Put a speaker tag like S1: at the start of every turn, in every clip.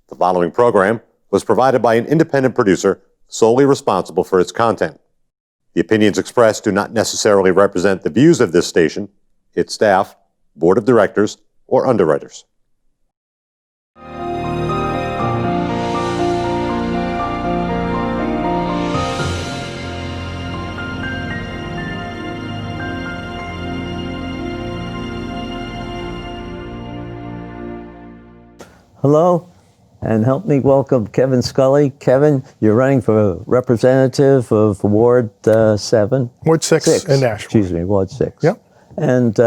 S1: The following program was provided by an independent producer solely responsible for its content. The opinions expressed do not necessarily represent the views of this station, its staff, board of directors, or underwriters.
S2: Hello, and help me welcome Kevin Scully. Kevin, you're running for representative of Ward 7.
S3: Ward 6 in Nashua.
S2: Excuse me, Ward 6.
S3: Yep.
S2: And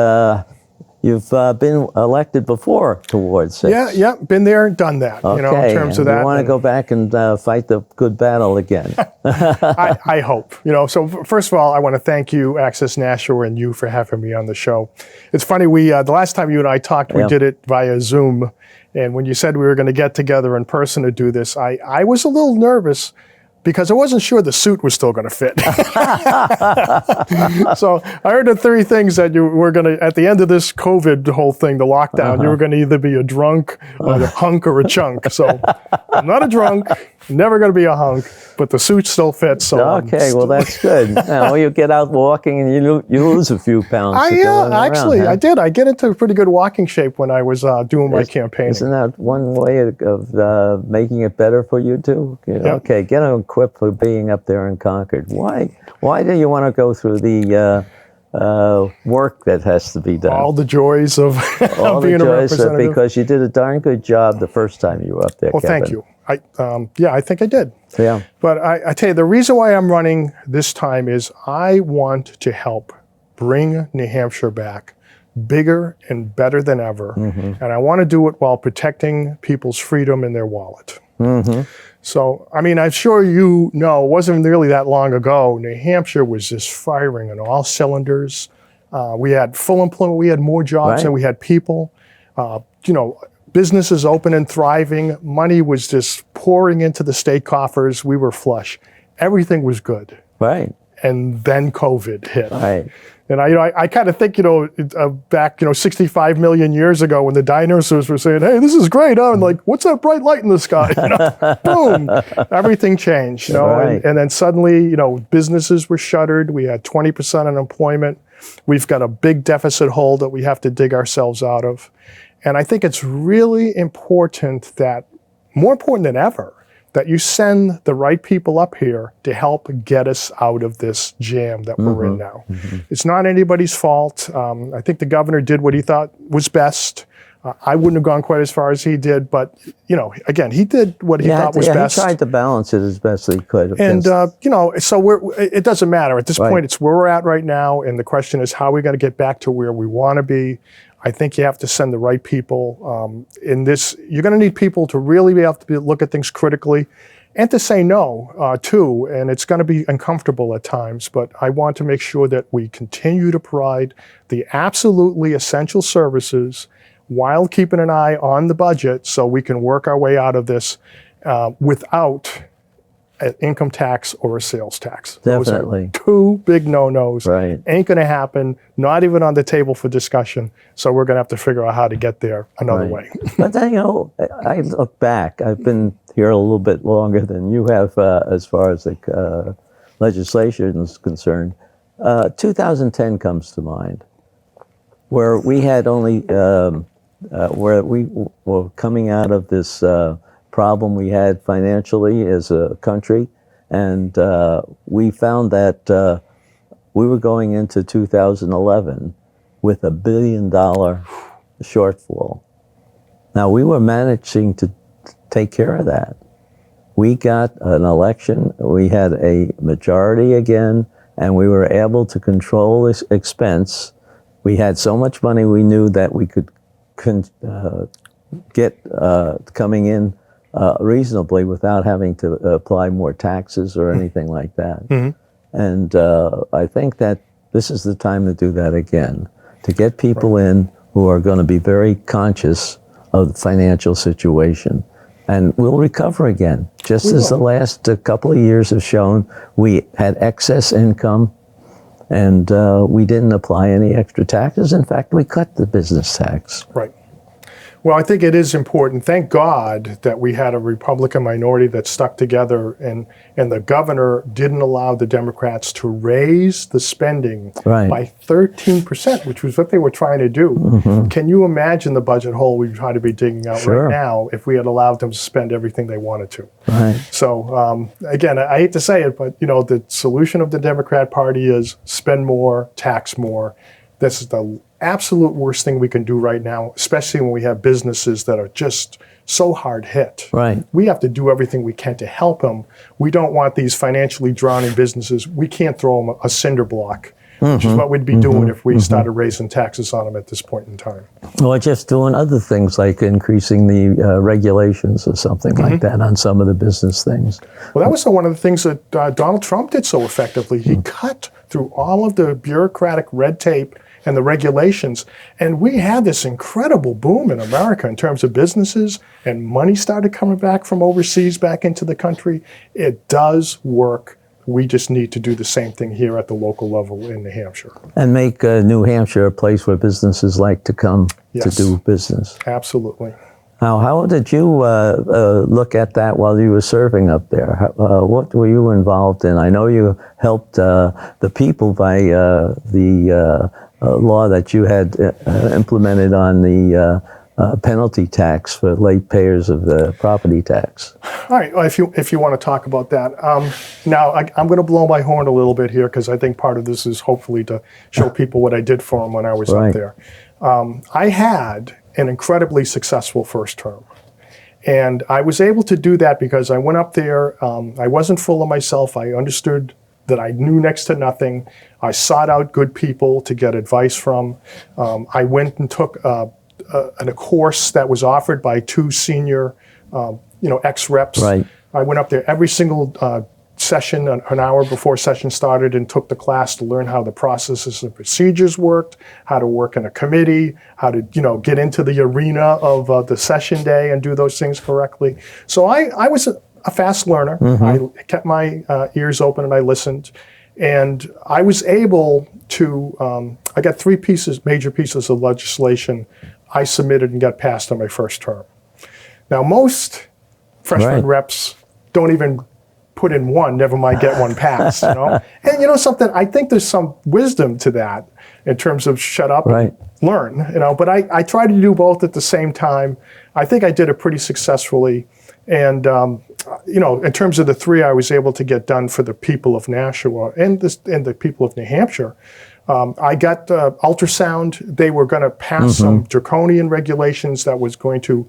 S2: you've been elected before to Ward 6.
S3: Yeah, been there and done that,
S2: Okay.
S3: in terms of that.
S2: You want to go back and fight the good battle again.
S3: I hope. So first of all, I want to thank you, Access Nashua, and you for having me on the show. It's funny, the last time you and I talked, we did it via Zoom. And when you said we were going to get together in person to do this, I was a little nervous because I wasn't sure the suit was still going to fit. So I heard the three things that you were going to, at the end of this COVID whole thing, the lockdown, you were going to either be a drunk, a hunk, or a chunk. So I'm not a drunk, never going to be a hunk, but the suit still fits. So
S2: okay, well, that's good. Now you get out walking and you lose a few pounds.
S3: I did. I get into pretty good walking shape when I was doing my campaigning.
S2: Isn't that one way of making it better for you too? Okay, get equipped for being up there in Concord. Why do you want to go through the work that has to be done?
S3: All the joys of being a representative.
S2: Because you did a darn good job the first time you were up there,
S3: Well,
S2: Kevin.
S3: thank you. I think I did.
S2: Yeah.
S3: But I tell you, the reason why I'm running this time is I want to help bring New Hampshire back bigger and better than ever. Mm-hmm. And I want to do it while protecting people's freedom in their wallet. Mm-hmm. So, I'm sure you know, it wasn't really that long ago, New Hampshire was just firing on all cylinders. We had full employment, we had more jobs than we had people. Businesses open and thriving, money was just pouring into the state coffers, we were flush. Everything was good. Right. And then COVID hit. Right. And I kind of think, back, 65 million years ago when the dinosaurs were saying, hey, this is great, huh? And like, what's that bright light in the sky? Boom, everything changed,
S2: Right.
S3: and then suddenly, businesses were shuttered. We had 20% unemployment. We've got a big deficit hole that we have to dig ourselves out of. And I think it's really important that, more important than ever, that you send the right people up here to help get us out of this jam that we're in now. Mm-hmm. It's not anybody's fault. I think the governor did what he thought was best. I wouldn't have gone quite as far as he did, but, again, he did what he thought was best.
S2: He tried to balance it as best he could.
S3: And, so it doesn't matter. At this point, it's where we're at right now, and the question is how are we going to get back to where we want to be? I think you have to send the right people in this. You're going to need people to really be able to look at things critically and to say no, too. And it's going to be uncomfortable at times, but I want to make sure that we continue to provide the absolutely essential services while keeping an eye on the budget so we can work our way out of this without an income tax or a sales tax.
S2: Definitely.
S3: Those are two big no-nos.
S2: Right.
S3: Ain't going to happen, not even on the table for discussion. So we're going to have to figure out how to get there another way.
S2: But then, I look back. I've been here a little bit longer than you have as far as the legislation is concerned. 2010 comes to mind, where we had only, where we were coming out of this problem we had financially as a country, and we found that we were going into 2011 with $1 billion shortfall. Now we were managing to take care of that. We got an election, we had a majority again, and we were able to control this expense. We had so much money we knew that we could get coming in reasonably without having to apply more taxes or anything like that. Mm-hmm. And I think that this is the time to do that again, to get people in who are going to be very conscious of the financial situation. And we'll recover again. Just as the last couple of years have shown, we had excess income and we didn't apply any extra taxes. In fact, we cut the business tax.
S3: Right. Well, I think it is important. Thank God that we had a Republican minority that stuck together, and the governor didn't allow the Democrats to raise the spending
S2: Right.
S3: by 13%, which was what they were trying to do. Can you imagine the budget hole we'd try to be digging out
S2: Sure.
S3: right now if we had allowed them to spend everything they wanted to?
S2: Right.
S3: So again, I hate to say it, but the solution of the Democrat Party is spend more, tax more. This is the absolute worst thing we can do right now, especially when we have businesses that are just so hard hit.
S2: Right.
S3: We have to do everything we can to help them. We don't want these financially drowning businesses. We can't throw them a cinder block, which is what we'd be doing if we started raising taxes on them at this point in time.
S2: Or just doing other things like increasing the regulations or something like that on some of the business things.
S3: Well, that was one of the things that Donald Trump did so effectively. He cut through all of the bureaucratic red tape and the regulations, and we had this incredible boom in America in terms of businesses, and money started coming back from overseas back into the country. It does work. We just need to do the same thing here at the local level in New Hampshire.
S2: And make New Hampshire a place where businesses like to come to
S3: Yes.
S2: do business.
S3: Absolutely.
S2: Now, how did you look at that while you were serving up there? What were you involved in? I know you helped the people by the law that you had implemented on the penalty tax for late payers of the property tax.
S3: All right, well, if you want to talk about that. Now, I'm going to blow my horn a little bit here because I think part of this is hopefully to show people what I did for them when I was
S2: Right.
S3: up there. I had an incredibly successful first term. And I was able to do that because I went up there, I wasn't full of myself, I understood that I knew next to nothing. I sought out good people to get advice from. I went and took a course that was offered by two senior, ex-reps.
S2: Right.
S3: I went up there every single session, an hour before session started, and took the class to learn how the processes and procedures worked, how to work in a committee, how to, get into the arena of the session day and do those things correctly. So I was a fast learner. I kept my ears open and I listened. And I was able to, I got three major pieces of legislation I submitted and got passed on my first term. Now, most freshman
S2: Right.
S3: reps don't even put in one, never mind get one passed, And something, I think there's some wisdom to that in terms of shut up
S2: Right.
S3: and learn, but I tried to do both at the same time. I think I did it pretty successfully. And, in terms of the three I was able to get done for the people of Nashua and the people of New Hampshire, I got ultrasound. They were going to pass some draconian regulations that was going to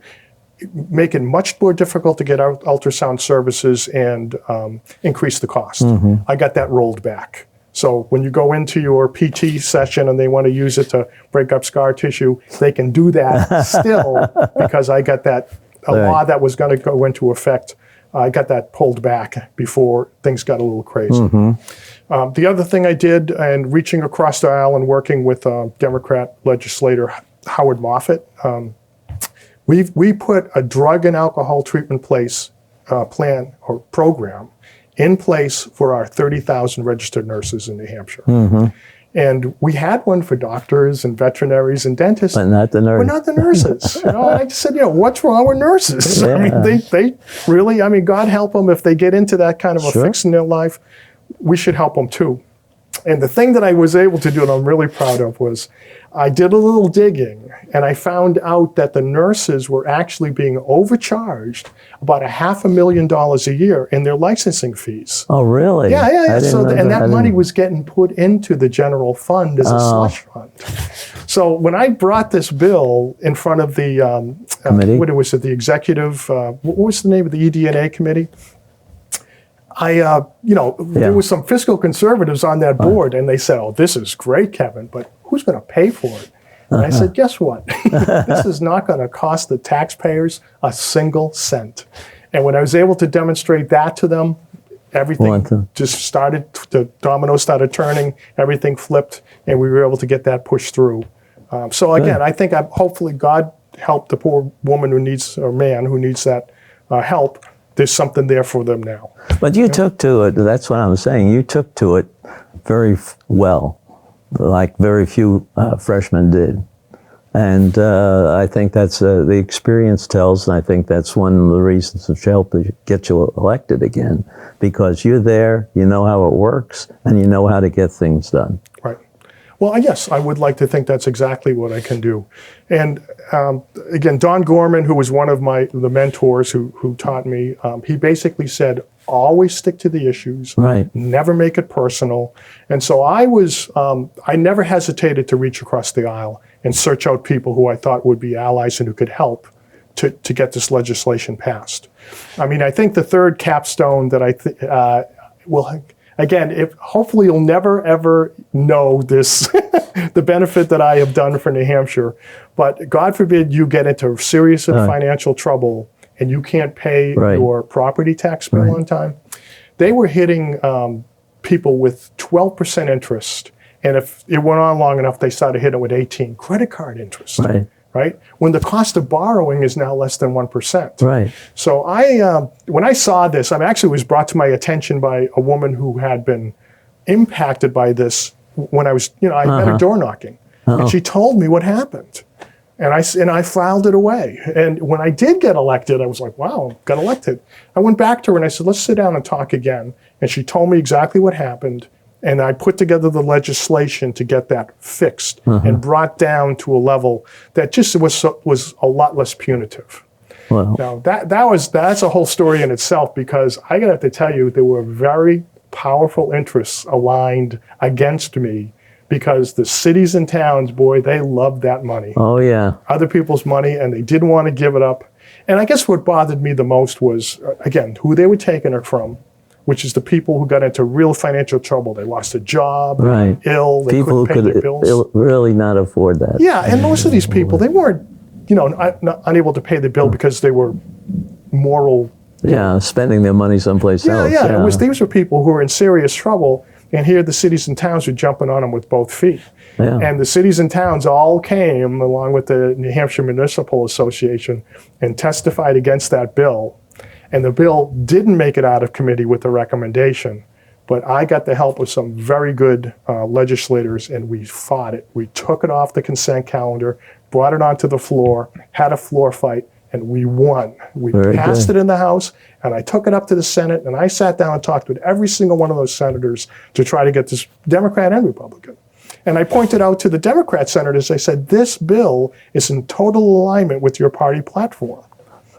S3: make it much more difficult to get out ultrasound services and increase the cost. I got that rolled back. So when you go into your PT session and they want to use it to break up scar tissue, they can do that still because I got that law that was going to go into effect. I got that pulled back before things got a little crazy. The other thing I did, and reaching across the aisle and working with Democrat legislator Howard Moffett, we put a drug and alcohol treatment plan or program in place for our 30,000 registered nurses in New Hampshire. And we had one for doctors and veterinaries and dentists.
S2: But not the nurse.
S3: But not the nurses. I just said, what's wrong with nurses?
S2: Yeah.
S3: I mean, they really, God help them if they get into that kind of a
S2: Sure.
S3: fix in their life. We should help them too. And the thing that I was able to do, and I'm really proud of, was I did a little digging, and I found out that the nurses were actually being overcharged about $500,000 a year in their licensing fees.
S2: Oh, really?
S3: Yeah.
S2: I didn't
S3: So,
S2: know
S3: and that
S2: I
S3: money
S2: didn't-
S3: was getting put into the general fund as a slush fund. So when I brought this bill in front of the
S2: Committee?
S3: what was it? The executive. What was the name of the ED&A committee? There was some fiscal conservatives on that board, and they said, "Oh, this is great, Kevin, but who's going to pay for it?" And I said, "Guess what? This is not going to cost the taxpayers a single cent." And when I was able to demonstrate that to them, everything just started. The dominoes started turning. Everything flipped, and we were able to get that pushed through. So again, I think hopefully God helped the poor woman who needs, or man who needs that help. There's something there for them now.
S2: But you took to it, that's what I'm saying, you took to it very well, like very few freshmen did. And I think that's the experience tells, and I think that's one of the reasons to help get you elected again, because you're there, you know how it works, and you know how to get things done.
S3: Right. Well, yes, I would like to think that's exactly what I can do. And again, Don Gorman, who was one of the mentors who taught me, he basically said, always stick to the issues,
S2: right?
S3: Never make it personal. And so I never hesitated to reach across the aisle and search out people who I thought would be allies and who could help to get this legislation passed. I mean, I think the third capstone that will, again, hopefully you'll never ever know this, the benefit that I have done for New Hampshire, but God forbid you get into serious financial trouble and you can't pay your property tax bill on time. They were hitting people with 12% interest. And if it went on long enough, they started hitting it with 18 credit card interest, right? When the cost of borrowing is now less than 1%.
S2: Right.
S3: So when I saw this, actually was brought to my attention by a woman who had been impacted by this when I was, I met her door knocking. And she told me what happened. And I filed it away. And when I did get elected, I was like, wow, got elected. I went back to her and I said, let's sit down and talk again. And she told me exactly what happened. And I put together the legislation to get that fixed and brought down to a level that just was a lot less punitive.
S2: Wow.
S3: Now that's a whole story in itself, because I gotta have to tell you, there were very powerful interests aligned against me, because the cities and towns, boy, they loved that money.
S2: Oh yeah.
S3: Other people's money, and they didn't want to give it up. And I guess what bothered me the most was, again, who they were taking it from, which is the people who got into real financial trouble. They lost a job, they were ill, they
S2: people
S3: couldn't pay their bills.
S2: People who could really not afford that.
S3: Yeah, and most of these people, they weren't, unable to pay the bill because they were moral.
S2: Spending their money someplace else.
S3: Yeah. These were people who were in serious trouble, and here the cities and towns were jumping on them with both feet.
S2: Yeah.
S3: And the cities and towns all came, along with the New Hampshire Municipal Association, and testified against that bill. And the bill didn't make it out of committee with a recommendation, but I got the help of some very good legislators, and we fought it. We took it off the consent calendar, brought it onto the floor, had a floor fight, and we won. We passed it in the House, and I took it up to the Senate, and I sat down and talked with every single one of those senators to try to get this, Democrat and Republican. And I pointed out to the Democrat senators, I said, this bill is in total alignment with your party platform,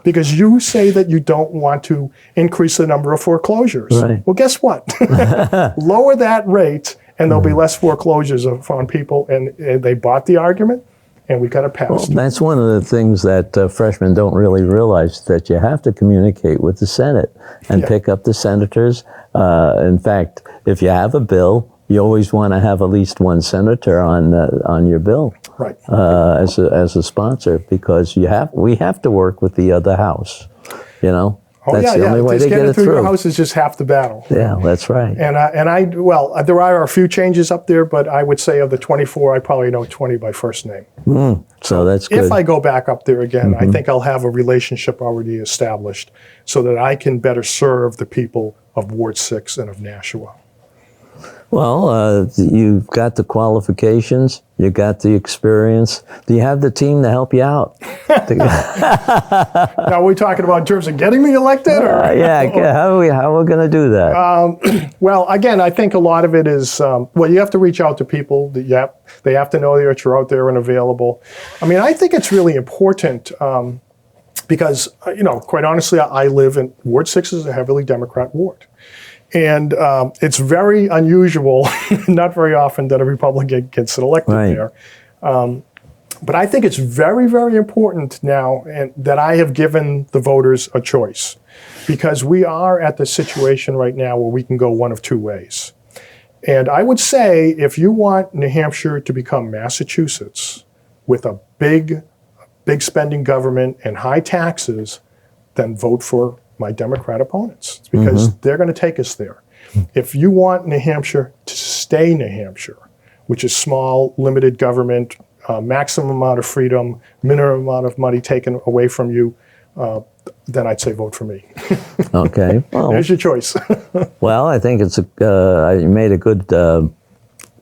S3: because you say that you don't want to increase the number of foreclosures.
S2: Right.
S3: Well, guess what? Lower that rate, and there'll be less foreclosures on people, and they bought the argument, and we got it passed.
S2: Well, that's one of the things that freshmen don't really realize, that you have to communicate with the Senate and pick up the senators. In fact, if you have a bill, you always want to have at least one senator on your bill,
S3: right?
S2: As a sponsor, because we have to work with the other house, That's the only way to get it through.
S3: Your house is just half the battle.
S2: Yeah, that's right.
S3: And there are a few changes up there, but I would say of the 24, I probably know 20 by first name.
S2: So that's good.
S3: If I go back up there again, I think I'll have a relationship already established so that I can better serve the people of Ward 6 and of Nashua.
S2: Well, you've got the qualifications, you got the experience. Do you have the team to help you out?
S3: Now, are we talking about in terms of getting me elected? Or?
S2: How are we going to do that?
S3: Well, again, I think a lot of it is, you have to reach out to people. They have to know that you're out there and available. I mean, I think it's really important because, quite honestly, I live in Ward 6 is a heavily Democrat ward. And it's very unusual, not very often, that a Republican gets elected there. But I think it's very, very important now that I have given the voters a choice, because we are at the situation right now where we can go one of two ways. And I would say, if you want New Hampshire to become Massachusetts with a big spending government and high taxes, then vote for my Democrat opponents, because they're going to take us there. If you want New Hampshire to stay New Hampshire, which is small, limited government, maximum amount of freedom, minimum amount of money taken away from you, then I'd say vote for me.
S2: Okay. Well,
S3: there's your choice.
S2: Well, I think you made a good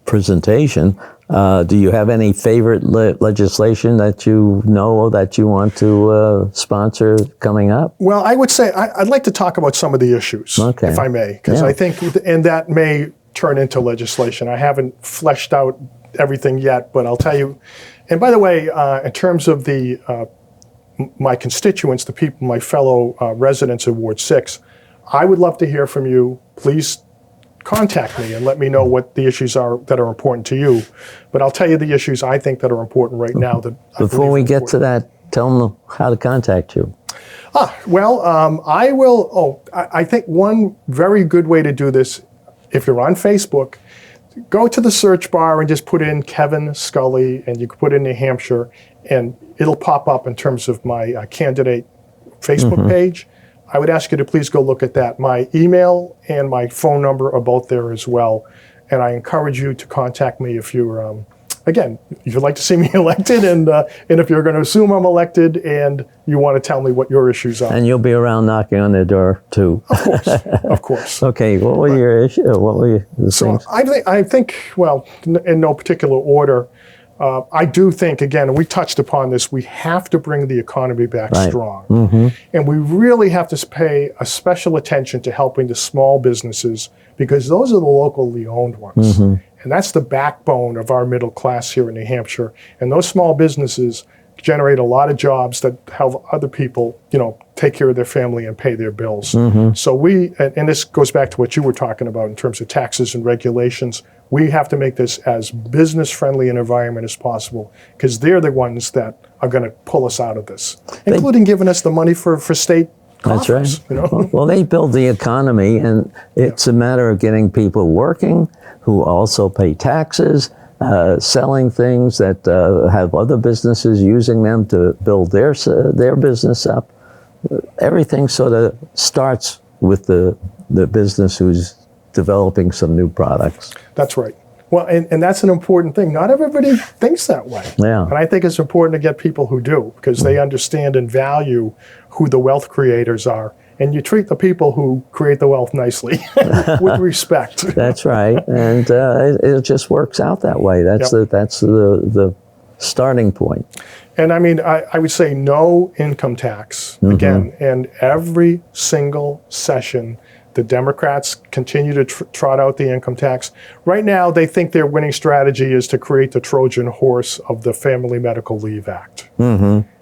S2: presentation. Do you have any favorite legislation that you know that you want to sponsor coming up?
S3: Well, I would say I'd like to talk about some of the issues,
S2: Okay.
S3: if I may, because I think, and that may turn into legislation. I haven't fleshed out everything yet, but I'll tell you. And by the way, in terms of the my constituents, the people, my fellow residents of Ward 6, I would love to hear from you. Please contact me and let me know what the issues are that are important to you. But I'll tell you the issues I think that are important right now.
S2: Before we get to that, tell them how to contact you.
S3: Well, I will. I think one very good way to do this, if you're on Facebook, go to the search bar and just put in Kevin Scully, and you can put in New Hampshire, and it'll pop up in terms of my candidate Facebook page. I would ask you to please go look at that. My email and my phone number are both there as well. And I encourage you to contact me if you're, again, if you'd like to see me elected, and if you're going to assume I'm elected and you want to tell me what your issues are.
S2: And you'll be around knocking on their door too.
S3: Of course, of course.
S2: Okay, what were your issues? What were the
S3: So
S2: things?
S3: I think, well, in no particular order, I do think, again, and we touched upon this, we have to bring the economy back strong. And we really have to pay a special attention to helping the small businesses, because those are the locally owned ones. And that's the backbone of our middle class here in New Hampshire. And those small businesses generate a lot of jobs that help other people, take care of their family and pay their bills. So we, and this goes back to what you were talking about in terms of taxes and regulations, we have to make this as business-friendly an environment as possible, because they're the ones that are going to pull us out of this, including giving us the money for state coffers.
S2: That's right. Well, they build the economy, and it's a matter of getting people working who also pay taxes, selling things that have other businesses using them to build their business up. Everything sort of starts with the business who's developing some new products.
S3: That's right. Well, and that's an important thing. Not everybody thinks that way.
S2: Yeah.
S3: And I think it's important to get people who do, because they understand and value who the wealth creators are. And you treat the people who create the wealth nicely with respect.
S2: That's right. And it just works out that way. That's the starting point.
S3: And I mean, I would say no income tax, again, and every single session, the Democrats continue to trot out the income tax. Right now, they think their winning strategy is to create the Trojan horse of the Family Medical Leave Act.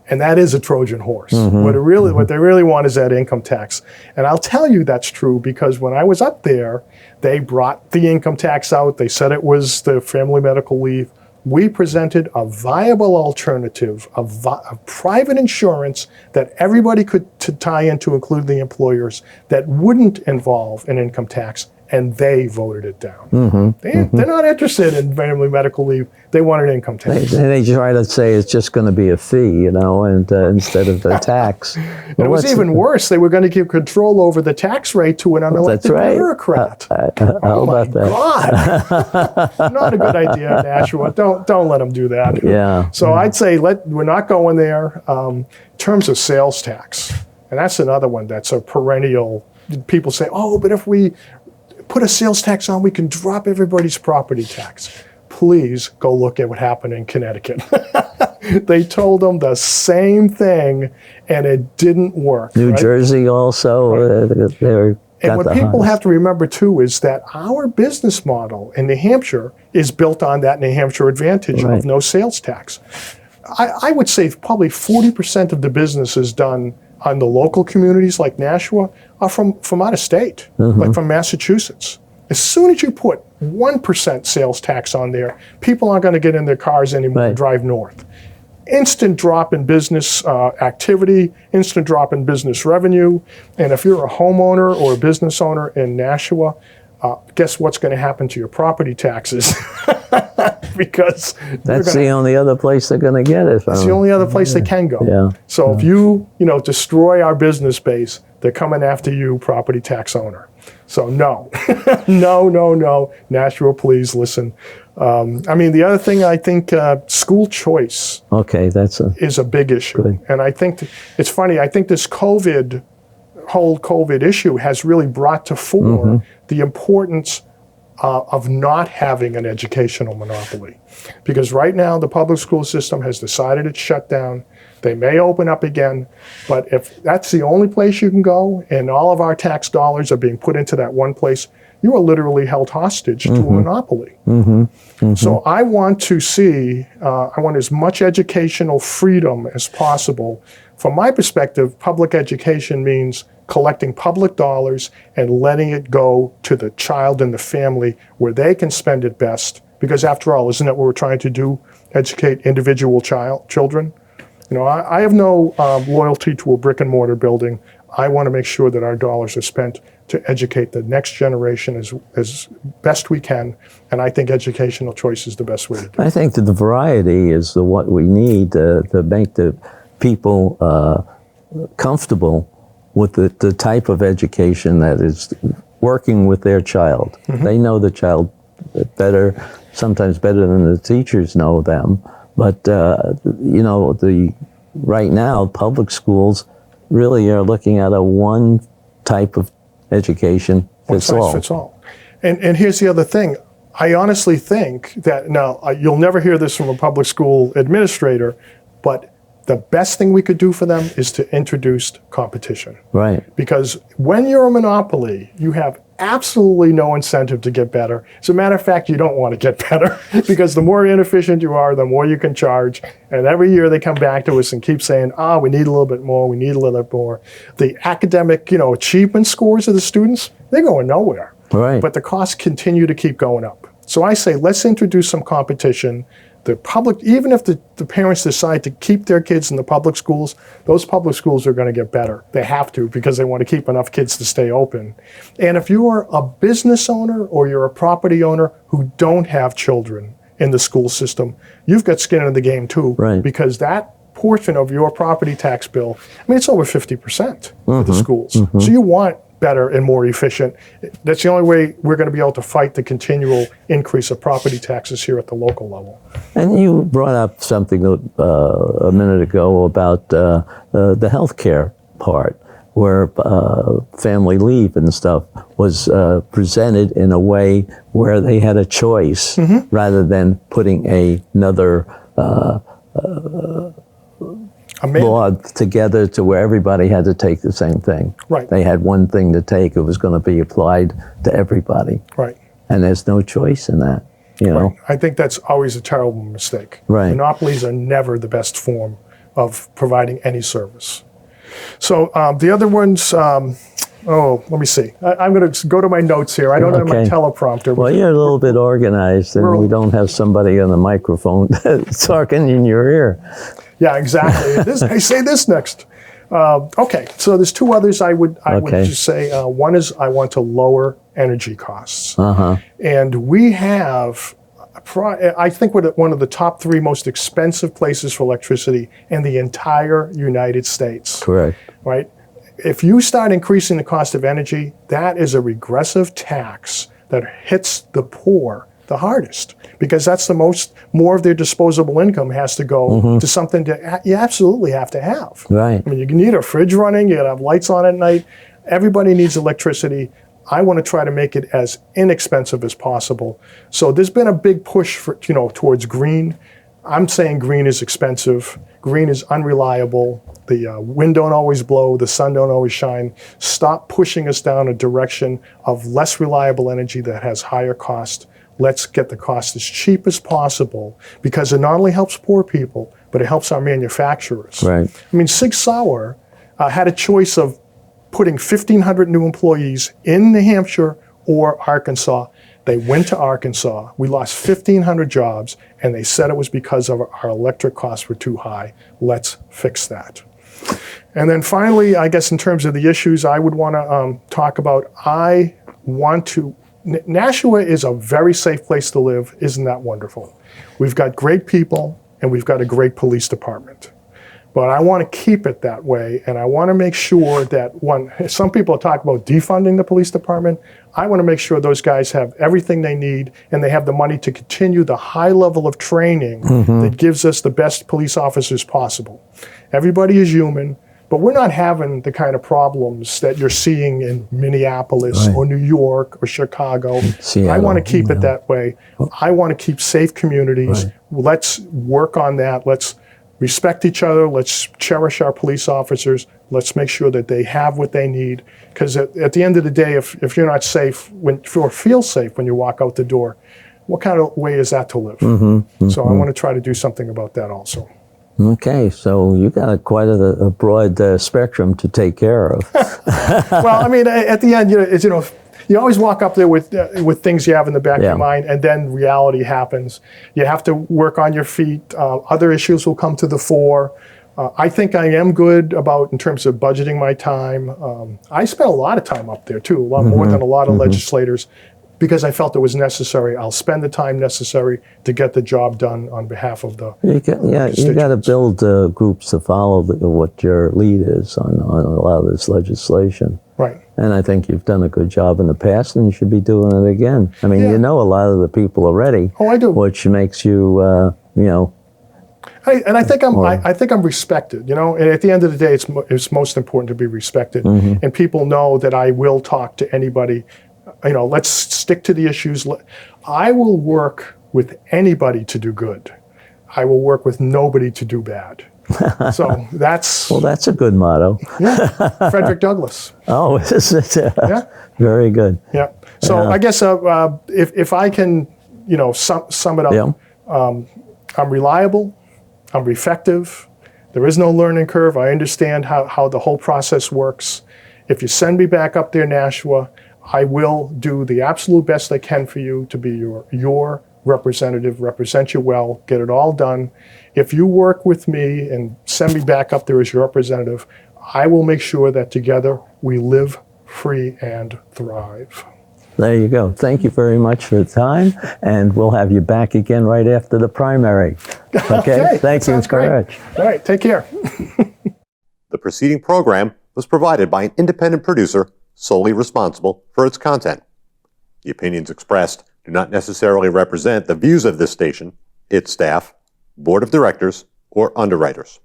S3: And that is a Trojan horse. What they really want is that income tax. And I'll tell you that's true, because when I was up there, they brought the income tax out. They said it was the Family Medical Leave. We presented a viable alternative of private insurance that everybody could tie into, including the employers, that wouldn't involve an income tax, and they voted it down. They're not interested in family medical leave. They want an income tax.
S2: They try to say it's just going to be a fee, and instead of a tax.
S3: And it was even worse. They were going to give control over the tax rate to an unelected bureaucrat.
S2: How about that?
S3: God. Not a good idea, Nashua. Don't let them do that.
S2: Yeah.
S3: So I'd say we're not going there. In terms of sales tax, and that's another one that's a perennial. People say, oh, but if we put a sales tax on, we can drop everybody's property tax. Please go look at what happened in Connecticut. They told them the same thing, and it didn't work.
S2: New Jersey also,
S3: and what people have to remember too is that our business model in New Hampshire is built on that New Hampshire advantage of no sales tax. I would say probably 40% of the businesses done on the local communities like Nashua are from out of state, like from Massachusetts. As soon as you put 1% sales tax on there, people aren't going to get in their cars anymore and drive north. Instant drop in business activity, instant drop in business revenue. And if you're a homeowner or a business owner in Nashua, guess what's going to happen to your property taxes? Because
S2: that's the only other place they're going to get it from.
S3: That's the only other place they can go.
S2: Yeah.
S3: So if you destroy our business base, they're coming after you, property tax owner. So no, no. Nashua, please listen. The other thing, I think school choice is a big issue.
S2: Good.
S3: And I think it's funny, I think this whole COVID issue has really brought to fore the importance of not having an educational monopoly. Because right now, the public school system has decided it's shut down. They may open up again, but if that's the only place you can go and all of our tax dollars are being put into that one place, you are literally held hostage to a monopoly. So I want to see, I want as much educational freedom as possible. From my perspective, public education means collecting public dollars and letting it go to the child and the family where they can spend it best. Because after all, isn't that what we're trying to do? Educate individual children? You know, I have no loyalty to a brick and mortar building. I want to make sure that our dollars are spent to educate the next generation as best we can. And I think educational choice is the best way to do it.
S2: I think that the variety is what we need to make the people comfortable with the type of education that is working with their child. They know the child better, sometimes better than the teachers know them. But, you know, right now, public schools really are looking at a one type of education fits all.
S3: One size fits all. And here's the other thing. I honestly think that, now, you'll never hear this from a public school administrator, but the best thing we could do for them is to introduce competition.
S2: Right.
S3: Because when you're a monopoly, you have absolutely no incentive to get better. As a matter of fact, you don't want to get better because the more inefficient you are, the more you can charge. And every year they come back to us and keep saying, we need a little bit more, we need a little bit more. The academic, achievement scores of the students, they're going nowhere.
S2: Right.
S3: But the costs continue to keep going up. So I say, let's introduce some competition. The public, even if the parents decide to keep their kids in the public schools, those public schools are going to get better. They have to because they want to keep enough kids to stay open. And if you are a business owner or you're a property owner who don't have children in the school system, you've got skin in the game too.
S2: Right. Because
S3: that portion of your property tax bill, it's over 50% for the schools. So you want better and more efficient. That's the only way we're going to be able to fight the continual increase of property taxes here at the local level.
S2: And you brought up something a minute ago about the health care part, where family leave and stuff was presented in a way where they had a choice rather than putting another law together to where everybody had to take the same thing.
S3: Right.
S2: They had one thing to take. It was going to be applied to everybody.
S3: Right.
S2: And there's no choice in that, you know.
S3: Right. I think that's always a terrible mistake.
S2: Right.
S3: Monopolies are never the best form of providing any service. So the other ones, let me see. I'm going to go to my notes here. I don't have my teleprompter.
S2: Well, you're a little bit organized, and we don't have somebody on the microphone talking in your ear.
S3: Yeah, exactly. I say this next. Okay, so there's two others I would just say. One is I want to lower energy costs. And we have, I think we're one of the top 3 most expensive places for electricity in the entire United States.
S2: Correct. Right?
S3: If you start increasing the cost of energy, that is a regressive tax that hits the poor the hardest, because that's more of their disposable income has to go to something that you absolutely have to have.
S2: Right.
S3: I mean, you need a fridge running, you gotta have lights on at night. Everybody needs electricity. I want to try to make it as inexpensive as possible. So there's been a big push for, towards green. I'm saying green is expensive. Green is unreliable. The wind don't always blow, the sun don't always shine. Stop pushing us down a direction of less reliable energy that has higher cost. Let's get the cost as cheap as possible, because it not only helps poor people, but it helps our manufacturers.
S2: Right.
S3: I mean, Sig Sauer had a choice of putting 1,500 new employees in New Hampshire or Arkansas. They went to Arkansas. We lost 1,500 jobs, and they said it was because of our electric costs were too high. Let's fix that. And then finally, I guess in terms of the issues I would want to talk about, Nashua is a very safe place to live. Isn't that wonderful? We've got great people, and we've got a great police department. But I want to keep it that way, and I want to make sure that some people talk about defunding the police department. I want to make sure those guys have everything they need, and they have the money to continue the high level of training that gives us the best police officers possible. Everybody is human. But we're not having the kind of problems that you're seeing in Minneapolis
S2: Right.
S3: or New York or Chicago.
S2: Seattle,
S3: I want to keep it
S2: yeah.
S3: that way. I want to keep safe communities.
S2: Right.
S3: Let's work on that. Let's respect each other. Let's cherish our police officers. Let's make sure that they have what they need. Because at the end of the day, if you're not safe or feel safe when you walk out the door, what kind of way is that to live? So I want to try to do something about that also.
S2: Okay, so you got quite a broad spectrum to take care of.
S3: Well, I mean, at the end, you always walk up there with things you have in the back of your mind, and then reality happens. You have to work on your feet. Other issues will come to the fore. I think I am good in terms of budgeting my time. I spent a lot of time up there too, a lot more than a lot of legislators, because I felt it was necessary. I'll spend the time necessary to get the job done on behalf of the
S2: You got to build groups to follow what your lead is on a lot of this legislation.
S3: Right.
S2: And I think you've done a good job in the past, and you should be doing it again. I mean, you know a lot of the people already.
S3: Oh, I do.
S2: Which makes you,
S3: I think I'm respected. And at the end of the day, it's most important to be respected, and people know that I will talk to anybody. Let's stick to the issues. I will work with anybody to do good. I will work with nobody to do bad. So that's
S2: that's a good motto.
S3: Frederick Douglass.
S2: Oh, is it?
S3: Yeah.
S2: Very good.
S3: Yeah. So I guess if I can, sum it up, I'm reliable. I'm effective. There is no learning curve. I understand how the whole process works. If you send me back up there, Nashua, I will do the absolute best I can for you to be your representative, represent you well, get it all done. If you work with me and send me back up there as your representative, I will make sure that together we live free and thrive.
S2: There you go. Thank you very much for the time, and we'll have you back again right after the primary. Okay? Thank you.
S3: Sounds great.
S2: Courage.
S3: All right, take care.
S1: The preceding program was provided by an independent producer solely responsible for its content. The opinions expressed do not necessarily represent the views of this station, its staff, board of directors, or underwriters.